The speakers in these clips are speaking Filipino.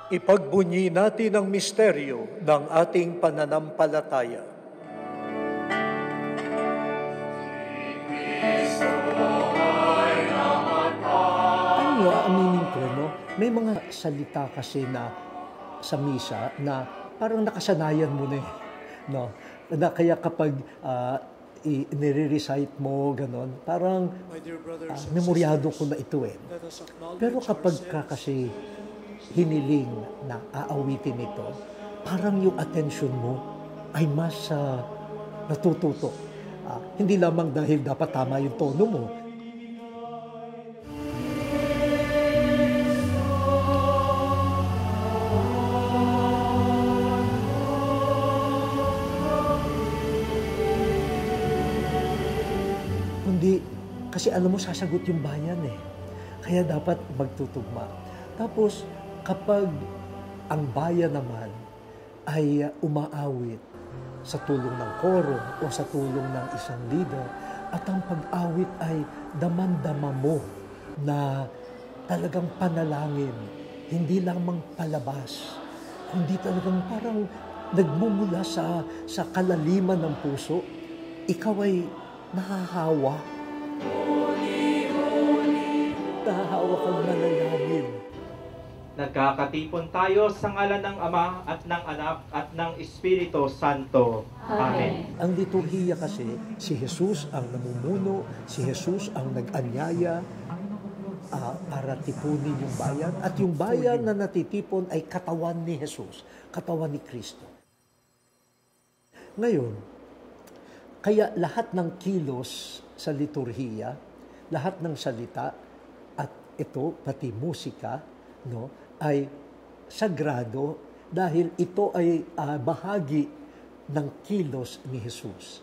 Ipagbunyi natin ang misteryo ng ating pananampalataya. Ano ang meaning ko, no? May mga salita kasi na sa misa na parang nakasanayan mo na no? Na kaya kapag nire-recite mo, ganon, parang memoryado ko na ito Pero kapag ka kasi hiniling na aawitin ito, parang yung attention mo ay mas natututok. Hindi lamang dahil dapat tama yung tono mo. Kundi, kasi alam mo, sasagot yung bayan Kaya dapat magtutugma. Tapos, kapag ang bayan naman ay umaawit sa tulong ng koro o sa tulong ng isang leader, at ang pag-awit ay damang-dama mo na talagang panalangin, hindi lamang palabas, kundi talagang parang nagmumula sa kalaliman ng puso, ikaw ay nahahawa. Nahahawa kang manalangin. Nagkakatipon tayo sa ngalan ng Ama at ng Anak at ng Espiritu Santo. Amen. Ang liturhiya kasi, si Jesus ang namumuno, si Jesus ang nag-anyaya para tipunin yung bayan. At yung bayan na natitipon ay katawan ni Jesus, katawan ni Kristo. Ngayon, kaya lahat ng kilos sa liturhiya, lahat ng salita, at ito, pati musika, no, ay sagrado dahil ito ay bahagi ng kilos ni Jesus.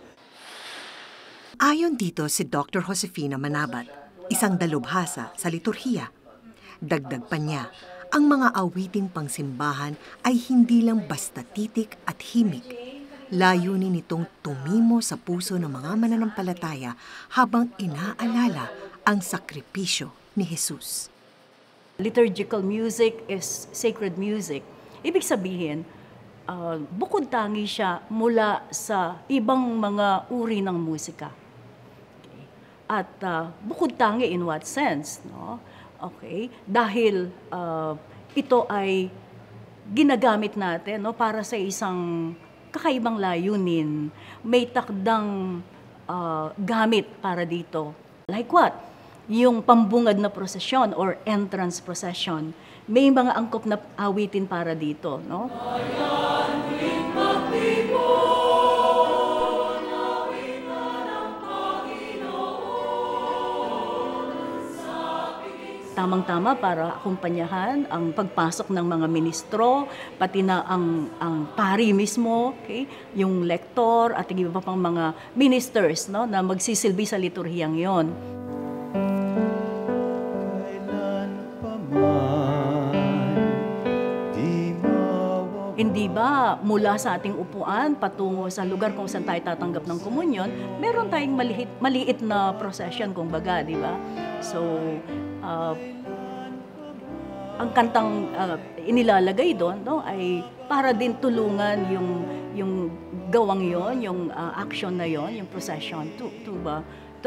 Ayon dito si Dr. Josefina Manabat, isang dalubhasa sa liturhiya. Dagdag pa niya, ang mga awiting pangsimbahan ay hindi lang basta titik at himig. Layunin nitong tumimo sa puso ng mga mananampalataya habang inaalala ang sakripisyo ni Jesus. Liturgical music is sacred music. Ibig sabihin, bukod tangi siya mula sa ibang mga uri ng musika. Okay. At bukod tangi in what sense? No? Okay. Dahil ito ay ginagamit natin para sa isang kakaibang layunin. May takdang gamit para dito. Like what? Yung pambungad na prosesyon or entrance procession, may mga angkop na awitin para dito, no? Tamang-tama para akumpanyahan ang pagpasok ng mga ministro, pati na ang pari mismo, okay? Yung lektor at iba pang mga ministers, no, na magsisilbi sa liturhiyang 'yon. Hindi ba mula sa ating upuan patungo sa lugar kung saan tayo tatanggap ng komunyon, meron tayong maliit na procession kung baga, di ba? So, ang kantang inilalagay doon, no, ay para din tulungan yung gawang yon, yung action na yon, yung procession to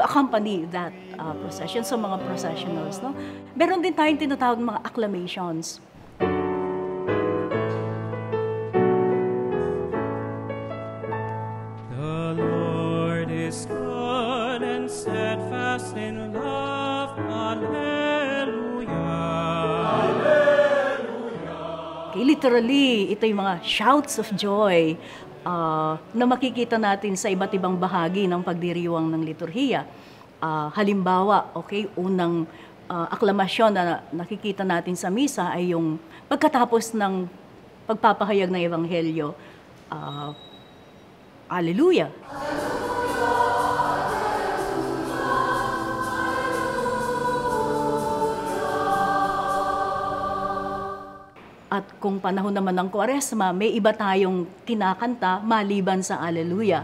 accompany that procession sa mga processionals, no. Meron din tayong tinatawag mga acclamations. Steadfast in love, Alleluia. Okay, literally, ito yung mga shouts of joy na makikita natin sa iba't ibang bahagi ng pagdiriwang ng liturhiya. Halimbawa, okay, unang aklamasyon na nakikita natin sa misa ay yung pagkatapos ng pagpapahayag ng Ebanghelyo. Alleluia. At kung panahon naman ng Kwaresma, may iba tayong kinakanta maliban sa Alleluia.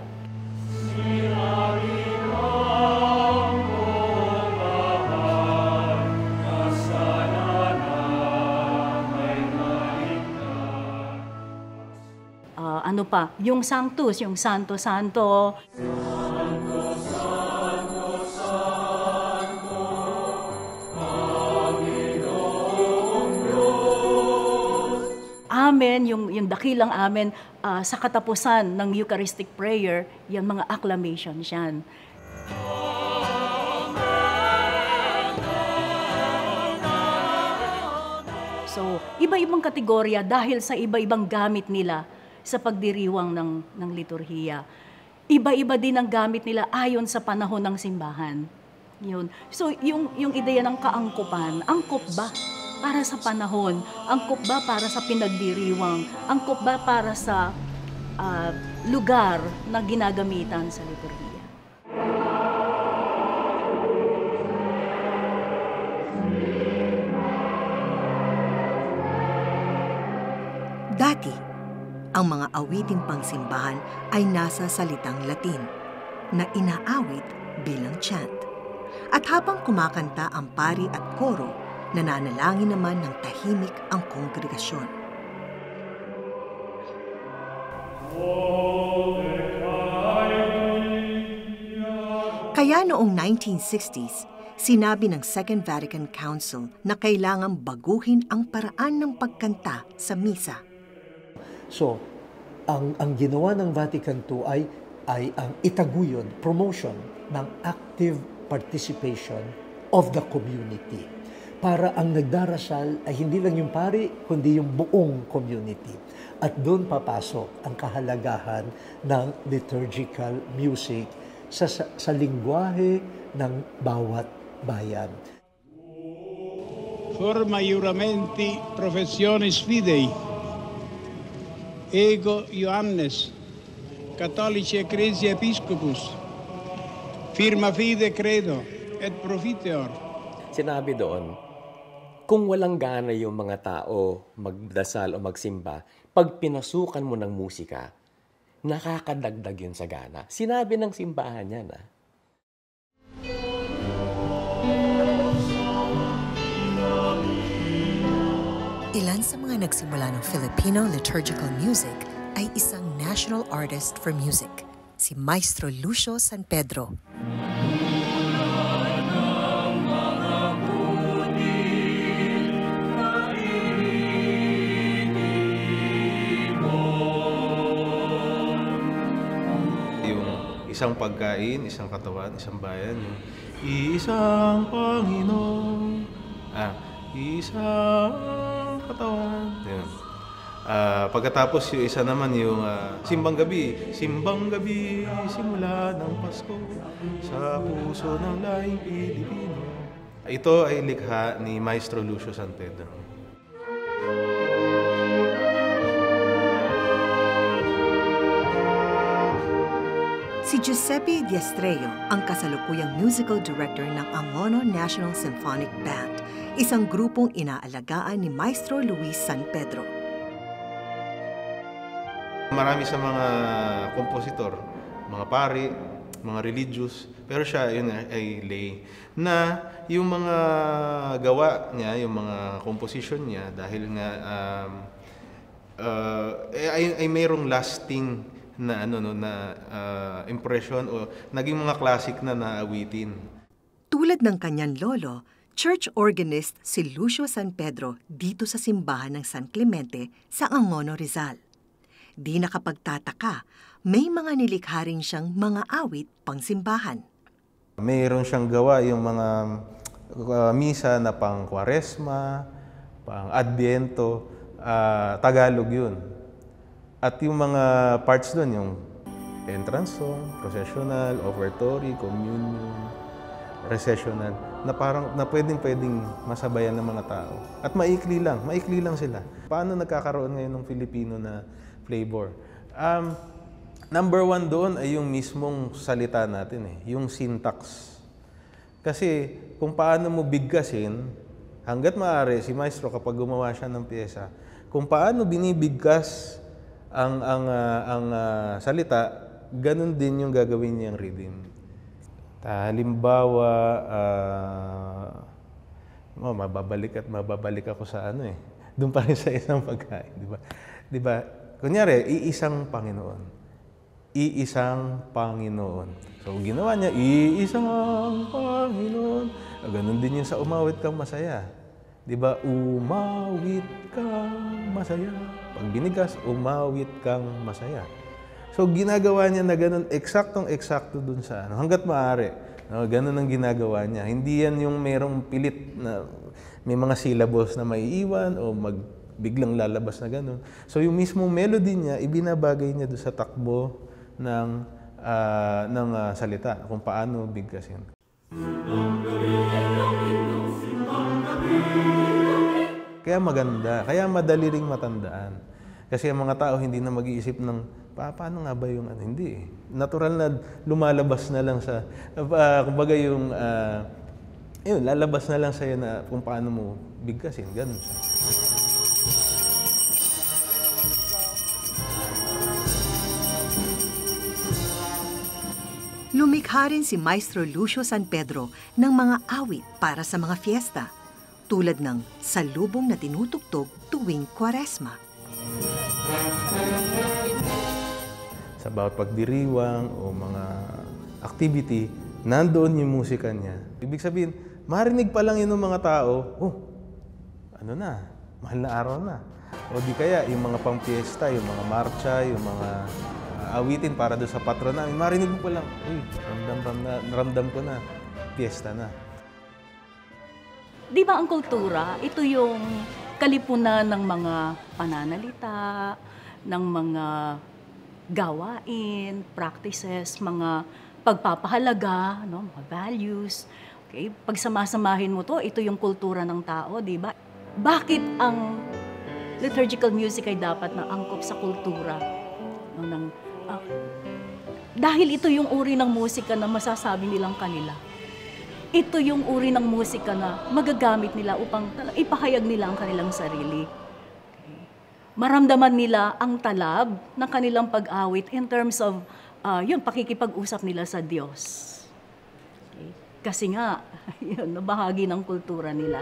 Ano pa? Yung Sanctus, yung Santo Santo. Amen, yung dakilang amen sa katapusan ng Eucharistic prayer, yan mga acclamations yan. So, iba-ibang kategorya dahil sa iba-ibang gamit nila sa pagdiriwang ng liturhiya. Iba-iba din ang gamit nila ayon sa panahon ng simbahan. Yun. So, yung ideya ng kaangkupan, angkop ba para sa panahon? Angkop ba para sa pinagdiriwang? Angkop ba para sa lugar na ginagamitan sa liturhiya? Dati, ang mga awiting pangsimbahan ay nasa salitang Latin na inaawit bilang chant. At habang kumakanta ang pari at koro, nananalangin naman ng tahimik ang kongregasyon. Kaya noong 1960s, sinabi ng Second Vatican Council na kailangang baguhin ang paraan ng pagkanta sa misa. So, ang ginawa ng Vatican II ay ang itaguyod, promotion ng active participation of the community. Para ang nagdarasal ay hindi lang yung pari, kundi yung buong community. At doon papasok ang kahalagahan ng liturgical music sa lingwahe ng bawat bayan. Forma iuramenti professionis fidei. Ego Ioannes, Catholici Ecclesi Episcopus, firma fide credo et profiteor. Sinabi doon, kung walang gana yung mga tao magdasal o magsimba, pag pinasukan mo ng musika, nakakadagdag yun sa gana. Sinabi ng simbahan yan, Ilan sa mga nagsimula ng Filipino liturgical music ay isang national artist for music, si Maestro Lucio San Pedro. Yung isang pagkain, isang katawan, isang bayan, yung isang Panginoon, isang katawan. Yun. Pagkatapos yung isa naman yung Simbang Gabi. Simbang Gabi, simula ng Pasko sa puso ng laing Pilipino. Ito ay likha ni Maestro Lucio San Pedro. Si Giuseppe Diestrello ang kasalukuyang musical director ng Angono National Symphonic Band, isang grupong inaalagaan ni Maestro Luis San Pedro. Marami sa mga kompositor, mga pari, mga religious, pero siya yun ay lay, na yung mga gawa niya, yung mga composition niya, dahil nga ay mayroong lasting na impression o naging mga classic na naawitin. Tulad ng kanyang lolo, church organist si Lucio San Pedro dito sa simbahan ng San Clemente sa Angono, Rizal. Di nakapagtataka, may mga nilikha rin siyang mga awit pang simbahan. Mayroon siyang gawa yung mga misa na pang Kwaresma, pang Adviento, Tagalog yun. At yung mga parts doon, yung entrance song, processional, offertory, communion, recessional, na parang na pwedeng masabayan ng mga tao. At maikli lang sila. Paano nagkakaroon ngayon ng Filipino na flavor? Number one doon ay yung mismong salita natin, yung syntax. Kasi kung paano mo bigkasin, hanggat maaari, si Maestro kapag gumawa siya ng pyesa, kung paano binibigkas ang salita, ganun din yung gagawin niyang rhythm. Halimbawa, mababalik ako sa doon pa rin sa isang pagkain, di ba? kunyari, iisang Panginoon. Iisang Panginoon. So, ginawa niya, iisang Panginoon. Ganun din yung sa umawit kang masaya. Di ba? Umawit kang masaya. Pag binigas, umawit kang masaya. So, ginagawa niya na ganun, eksaktong-eksakto dun sa ano, hanggat maaari. No, ganun ang ginagawa niya. Hindi yan yung merong pilit na may mga syllables na maiiwan o biglang lalabas na ganun. So, yung mismong melody niya, ibinabagay niya doon sa takbo ng salita, kung paano bigkasin. Kaya maganda, kaya madali ring matandaan. Kasi ang mga tao hindi na mag-iisip ng, paano nga ba yung ano? Hindi eh. Natural na lumalabas na lang sa, kumbaga yung, lalabas na lang sa'yo na kung paano mo bigkasin. Ganun siya. Lumikha rin si Maestro Lucio San Pedro ng mga awit para sa mga fiesta, tulad ng salubong na tinutugtog tuwing Kwaresma. Sa bawat pagdiriwang o mga activity, nandoon yung musika niya. Ibig sabihin, marinig pa lang yun ng mga tao, mahal na araw na. O di kaya, yung mga pang-fiesta, yung mga marcha, yung mga awitin para doon sa patron namin, marinig mo pa lang, ramdam ko na, fiesta na. Di ba ang kultura, ito yung kalipunan ng mga pananalita, ng mga gawain, practices, mga pagpapahalaga, no, mga values. Okay? Pag samasamahin mo to, ito yung kultura ng tao, di ba? Bakit ang liturgical music ay dapat na angkop sa kultura? No, dahil ito yung uri ng musika na masasabi nilang kanila. Ito yung uri ng musika na magagamit nila upang ipahayag nila ang kanilang sarili. Okay. Maramdaman nila ang talab ng kanilang pag-awit in terms of pakikipag-usap nila sa Diyos. Okay. Kasi nga, yun, bahagi ng kultura nila.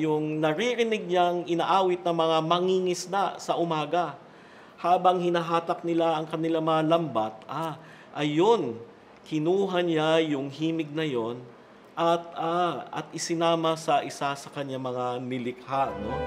Yung naririnig niyang inaawit ng mga mangingisda sa umaga habang hinahatak nila ang kanilang mga lambat, ayun, kinuha niya yung himig na yon at isinama sa isa sa kanyang mga nilikha, no?